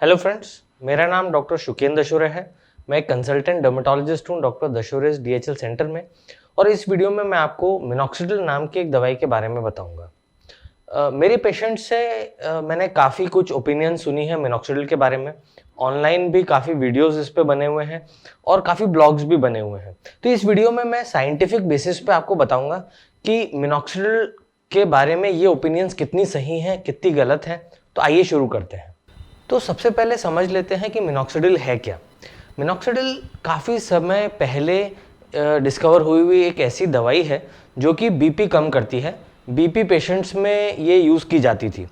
Hello friends, मेरा नाम doctor शुकेंद्र Dashore है। मैं एक कंसल्टेंट डर्मेटोलॉजिस्ट हूँ डॉक्टर दशोरेस डीएचएल सेंटर में। और इस वीडियो में मैं आपको मिनॉक्सिडिल नाम की एक दवाई के बारे में बताऊंगा। मेरे पेशेंट से मैंने काफ़ी कुछ ओपिनियन सुनी है मिनॉक्सिडिल के बारे में। ऑनलाइन भी काफ़ी वीडियोस इस पे बने हुए हैं और काफ़ी ब्लॉग्स भी बने हुए हैं। तो इस वीडियो में मैं साइंटिफिक बेसिस पे आपको बताऊंगा कि मिनॉक्सिडिल के बारे में ये ओपिनियंस कितनी सही हैं, कितनी गलत हैं। तो आइए शुरू करते हैं। तो सबसे पहले समझ लेते हैं कि मिनॉक्सिडिल है क्या। मिनॉक्सिडिल काफ़ी समय पहले डिस्कवर हुई एक ऐसी दवाई है जो कि बीपी कम करती है। बीपी पेशेंट्स में ये यूज़ की जाती थी।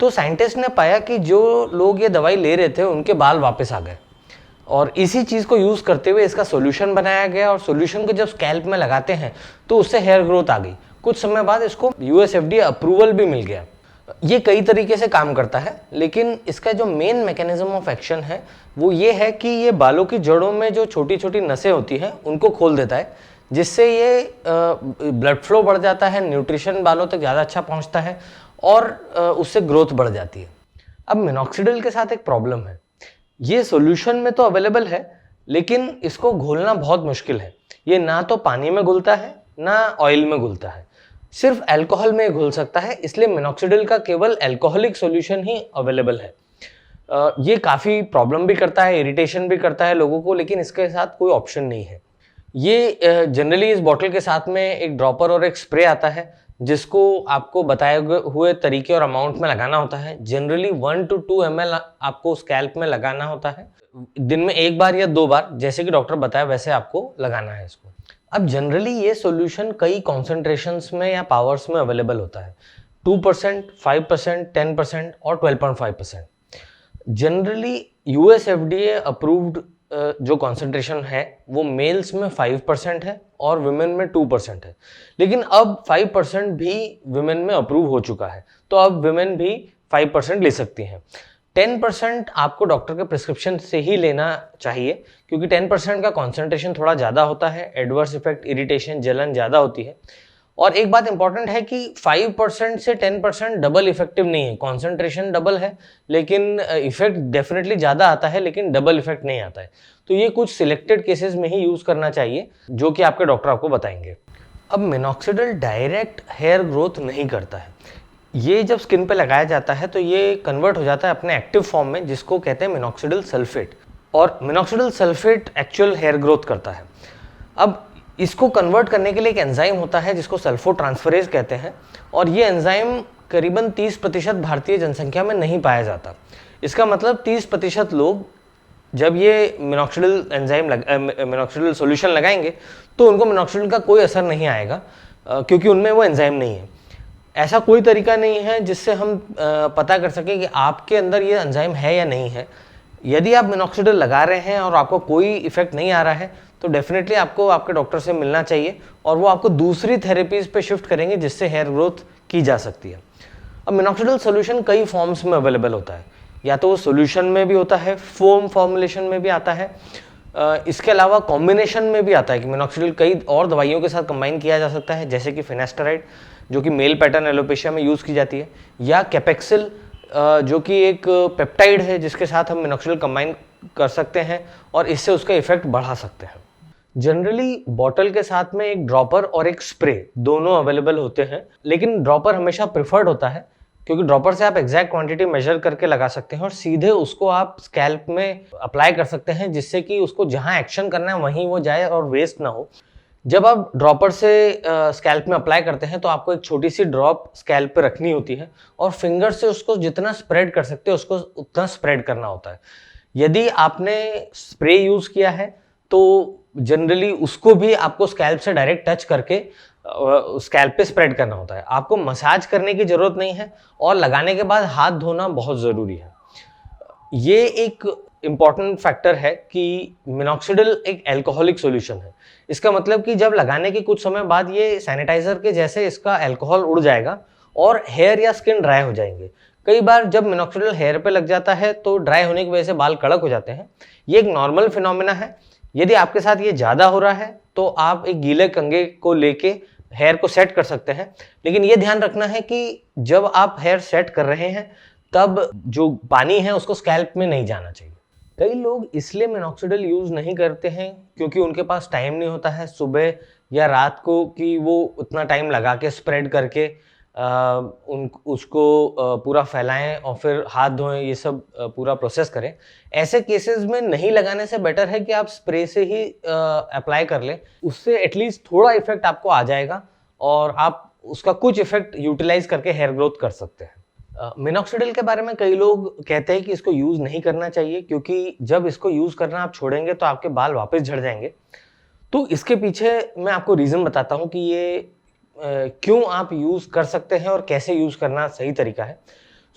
तो साइंटिस्ट ने पाया कि जो लोग ये दवाई ले रहे थे उनके बाल वापस आ गए, और इसी चीज़ को यूज़ करते हुए इसका सॉल्यूशन बनाया गया। और सॉल्यूशन को जब स्कैल्प में लगाते हैं तो उससे हेयर ग्रोथ आ गई। कुछ समय बाद इसको यूएस एफडीए अप्रूवल भी मिल गया। ये कई तरीके से काम करता है, लेकिन इसका जो मेन मैकेनिज्म ऑफ एक्शन है वो ये है कि ये बालों की जड़ों में जो छोटी छोटी नसें होती हैं उनको खोल देता है, जिससे ये ब्लड फ्लो बढ़ जाता है, न्यूट्रिशन बालों तक ज़्यादा अच्छा पहुंचता है और उससे ग्रोथ बढ़ जाती है। अब मिनॉक्सिडिल के साथ एक प्रॉब्लम है। ये सॉल्यूशन में तो अवेलेबल है, लेकिन इसको घोलना बहुत मुश्किल है। ये ना तो पानी में घुलता है ना ऑयल में घुलता है, सिर्फ अल्कोहल में घुल सकता है। इसलिए मिनॉक्सिडिल का केवल अल्कोहलिक सॉल्यूशन ही अवेलेबल है। ये काफ़ी प्रॉब्लम भी करता है, इरिटेशन भी करता है लोगों को, लेकिन इसके साथ कोई ऑप्शन नहीं है। ये जनरली इस बॉटल के साथ में एक ड्रॉपर और एक स्प्रे आता है, जिसको आपको बताए हुए तरीके और अमाउंट में लगाना होता है। जनरली 1 to 2 ml आपको स्कैल्प में लगाना होता है। दिन में एक बार या 2 बार, जैसे कि डॉक्टर बताया वैसे आपको लगाना है इसको। अब जनरली ये सॉल्यूशन कई कॉन्सेंट्रेशंस में या पावर्स में अवेलेबल होता है। 2%, 5%, 10% और 12.5%। जनरली यूएस एफडीए अप्रूव्ड जो कॉन्सेंट्रेशन है वो मेल्स में 5% है और विमेन में 2% है। लेकिन अब 5% भी विमेन में अप्रूव हो चुका है, तो अब विमेन भी 5% ले सकती हैं। 10% आपको डॉक्टर के प्रिस्क्रिप्शन से ही लेना चाहिए, क्योंकि 10% का कॉन्सेंट्रेशन थोड़ा ज़्यादा होता है। एडवर्स इफेक्ट, इरिटेशन, जलन ज़्यादा होती है। और एक बात इंपॉर्टेंट है कि 5% से 10% डबल इफेक्टिव नहीं है। कॉन्सेंट्रेशन डबल है, लेकिन इफेक्ट डेफिनेटली ज़्यादा आता है, लेकिन डबल इफेक्ट नहीं आता है। तो ये कुछ सिलेक्टेड केसेस में ही यूज़ करना चाहिए, जो कि आपके डॉक्टर आपको बताएंगे। अब मिनॉक्सिडिल डायरेक्ट हेयर ग्रोथ नहीं करता है। ये जब स्किन पे लगाया जाता है तो ये कन्वर्ट हो जाता है अपने एक्टिव फॉर्म में, जिसको कहते हैं मिनॉक्सिडिल सल्फेट। और minoxidil sulphate actual hair growth करता है। अब इसको कन्वर्ट करने के लिए एक एंजाइम होता है जिसको सल्फोट्रांसफरेज कहते हैं, और ये एंजाइम करीबन 30% भारतीय जनसंख्या में नहीं पाया जाता। इसका मतलब 30% लोग जब ये मिनॉक्सिडिल एंजाइम मिनॉक्सिडिल सॉल्यूशन लगाएंगे तो उनको मिनॉक्सिडिल का कोई असर नहीं आएगा, क्योंकि उनमें वो एंजाइम नहीं है। ऐसा कोई तरीका नहीं है जिससे हम पता कर सकें कि आपके अंदर ये एंजाइम है या नहीं है। यदि आप मिनॉक्सिडिल लगा रहे हैं और आपको कोई इफेक्ट नहीं आ रहा है तो डेफिनेटली आपको आपके डॉक्टर से मिलना चाहिए, और वो आपको दूसरी थेरेपीज पे शिफ्ट करेंगे जिससे हेयर ग्रोथ की जा सकती है। अब मिनॉक्सिडिल सॉल्यूशन कई फॉर्म्स में अवेलेबल होता है। या तो वो सॉल्यूशन में भी होता है, फोम फॉर्मुलेशन में भी आता है, इसके अलावा कॉम्बिनेशन में भी आता है कि मिनॉक्सिडिल कई और दवाइयों के साथ कंबाइन किया जा सकता है, जैसे कि फिनेस्टराइड जो कि मेल पैटर्न एलोपेशिया में यूज़ की जाती है, या कैपेक्सिल जो कि एक पेप्टाइड है जिसके साथ हम मिनॉक्सिडिल कंबाइन कर सकते हैं और इससे उसका इफेक्ट बढ़ा सकते हैं। जनरली बॉटल के साथ में एक ड्रॉपर और एक स्प्रे दोनों अवेलेबल होते हैं, लेकिन ड्रॉपर हमेशा प्रिफर्ड होता है, क्योंकि ड्रॉपर से आप एग्जैक्ट क्वांटिटी मेजर करके लगा सकते हैं और सीधे उसको आप स्कैल्प में अप्लाई कर सकते हैं, जिससे कि उसको जहां एक्शन करना है वहीं वो जाए और वेस्ट ना हो। जब आप ड्रॉपर से स्कैल्प में अप्लाई करते हैं तो आपको एक छोटी सी ड्रॉप स्कैल्प पे रखनी होती है और फिंगर से उसको जितना स्प्रेड कर सकते हैं उसको उतना स्प्रेड करना होता है। यदि आपने स्प्रे यूज़ किया है तो जनरली उसको भी आपको स्कैल्प से डायरेक्ट टच करके स्कैल्प पे स्प्रेड करना होता है। आपको मसाज करने की ज़रूरत नहीं है, और लगाने के बाद हाथ धोना बहुत ज़रूरी है। ये एक इम्पॉर्टेंट फैक्टर है कि मिनॉक्सिडिल एक अल्कोहलिक सॉल्यूशन है। इसका मतलब कि जब लगाने के कुछ समय बाद ये सैनिटाइजर के जैसे इसका अल्कोहल उड़ जाएगा और हेयर या स्किन ड्राई हो जाएंगे। कई बार जब मिनॉक्सिडिल हेयर पे लग जाता है तो ड्राई होने की वजह से बाल कड़क हो जाते हैं। ये एक नॉर्मल फिनोमिना है। यदि आपके साथ ये ज़्यादा हो रहा है तो आप एक गीले कंघे को लेके हेयर को सेट कर सकते हैं, लेकिन ये ध्यान रखना है कि जब आप हेयर सेट कर रहे हैं तब जो पानी है उसको स्कैल्प में नहीं जाना चाहिए। कई लोग इसलिए मिनॉक्सिडिल यूज़ नहीं करते हैं क्योंकि उनके पास टाइम नहीं होता है सुबह या रात को कि वो उतना टाइम लगा के स्प्रेड करके उसको पूरा फैलाएं और फिर हाथ धोएं, ये सब पूरा प्रोसेस करें। ऐसे केसेस में नहीं लगाने से बेटर है कि आप स्प्रे से ही अप्लाई कर लें। उससे एटलीस्ट थोड़ा इफेक्ट आपको आ जाएगा और आप उसका कुछ इफेक्ट यूटिलाइज करके हेयर ग्रोथ कर सकते हैं। मिनॉक्सिडिल के बारे में कई लोग कहते हैं कि इसको यूज़ नहीं करना चाहिए क्योंकि जब इसको यूज़ करना आप छोड़ेंगे तो आपके बाल वापस झड़ जाएंगे। तो इसके पीछे मैं आपको रीज़न बताता हूँ कि ये क्यों आप यूज़ कर सकते हैं और कैसे यूज़ करना सही तरीका है।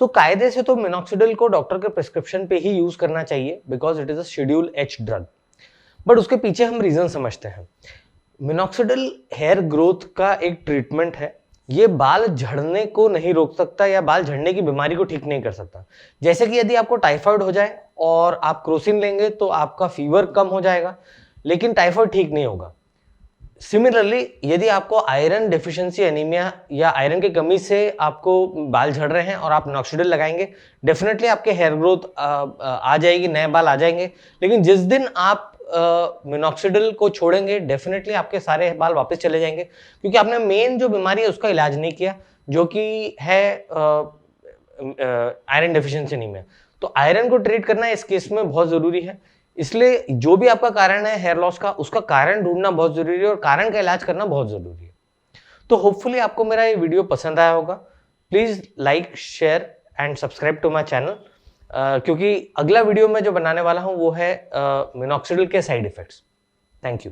तो कायदे से तो मिनॉक्सिडिल को डॉक्टर के प्रिस्क्रिप्शन पे ही यूज़ करना चाहिए because it is a schedule H drug. But उसके पीछे हम रीज़न समझते हैं। मिनॉक्सिडिल हेयर ग्रोथ का एक ट्रीटमेंट है। ये बाल झड़ने को नहीं रोक सकता या बाल झड़ने की बीमारी को ठीक नहीं कर सकता। जैसे कि यदि आपको टाइफाइड हो जाए और आप क्रोसिन लेंगे तो आपका फीवर कम हो जाएगा, लेकिन टाइफाइड ठीक नहीं होगा। सिमिलरली यदि आपको आयरन डेफिशिएंसी एनीमिया या आयरन की कमी से आपको बाल झड़ रहे हैं और आप मिनॉक्सिडिल लगाएंगे, डेफिनेटली आपके हेयर ग्रोथ आ जाएगी, नए बाल आ जाएंगे। लेकिन जिस दिन आप मिनॉक्सिडिल को छोड़ेंगे, डेफिनेटली आपके सारे बाल वापस चले जाएंगे क्योंकि आपने मेन जो बीमारी है उसका इलाज नहीं किया, जो कि है आयरन डेफिशिएंसी एनीमिया। तो आयरन को ट्रीट करना इस केस में बहुत जरूरी है। इसलिए जो भी आपका कारण है हेयर लॉस का, उसका कारण ढूंढना बहुत जरूरी है और कारण का इलाज करना बहुत जरूरी है। तो होपफुली आपको मेरा ये वीडियो पसंद आया होगा। Please like, share and subscribe to my channel, क्योंकि अगला वीडियो मैं जो बनाने वाला हूं वो है मिनॉक्सिडिल के साइड इफेक्ट्स। Thank you.